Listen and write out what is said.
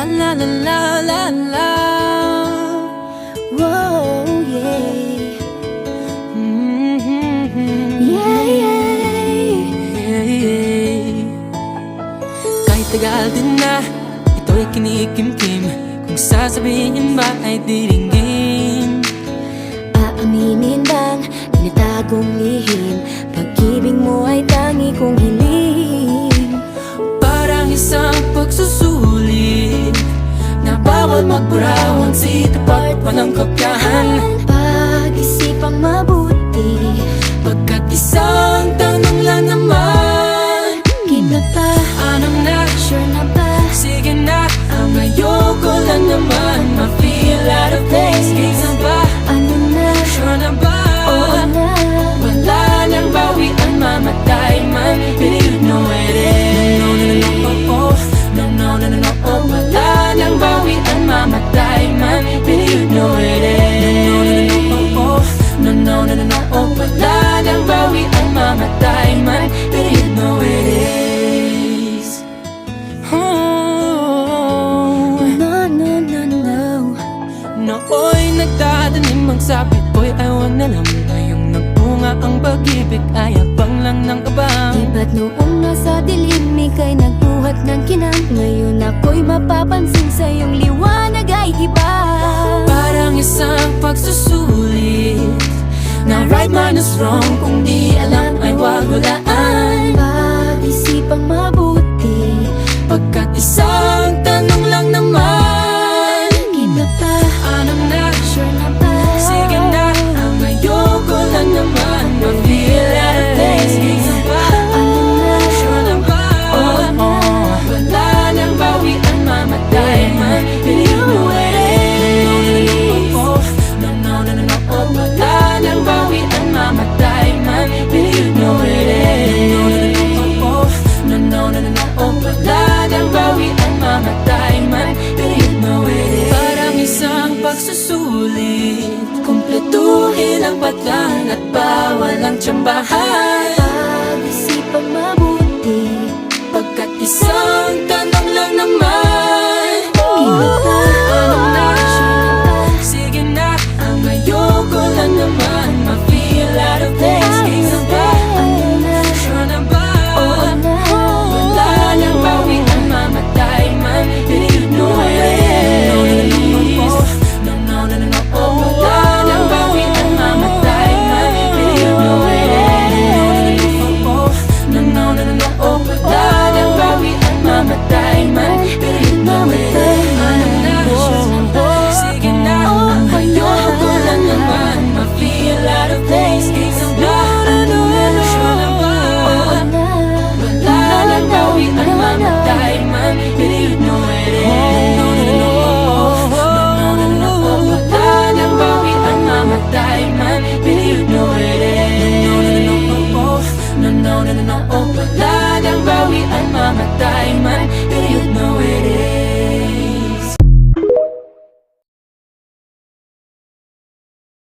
La la la la la la. Whoa, yeah. Yeah, yeah. Kahit tagal din na ito'y kinikimkim, kung sasabihin ba ay diringgin. Aaminin bang tinatagong lihim, pag-ibig mo ay tangi kong hiling. Parang isang pagsusulit na bawal magburawan, sitapat pa ng kapyahan. Pag-isipang mabuti, Pagkat isang tanong lang naman, kita pa, ano na, sure na ba? sige na, ang ayoko lang naman ma-feel out of place. Sige ba, Ano na, sure na ba? oo na. Wala nang bawian, mamatay man, but you know it is. No, no, no, no, oh, oh. No, no, no, no, no, oh. Wala nang bawian, mamatay man, but you know it is. No, no, no, no, oh, oh. No, no, no, no, no, oh. Wala nang bawian, mamatay man, but you know it is. Oh. No, no, no, no. Nooy nagdadanim ang sabit ko'y ayaw na lang. Ngayong nagbunga ang pag-ibig ay abang lang ng abang. Iba't noong nasa dilim, ika'y nagbuhat ng kinang. Ngayon ako'y mapapansin sa iyong liwanag ay iba. Parang isang pagsusulit na right minus wrong, kung di alam ay wag hulaan. Pag-isipang mabuti, Pagkat isang tanong lang naman, kita pa, ano na, sure na ba? sige na, ang ayoko lang naman ma-feel out of place. Sige ba, Ano na, sure na ba? Wala nang bawian, mamatay man, but you know it is. No, no, no, no, oh. Wala nang bawian, mamatay man, but you know it is. No, no, no, no, oh. Wala nang bawian, mamatay man, but you know it is. Parang isang pagsusulit, kumpletuhin ang patlan at bawal ang tsambahan. pag-isipang mabuti,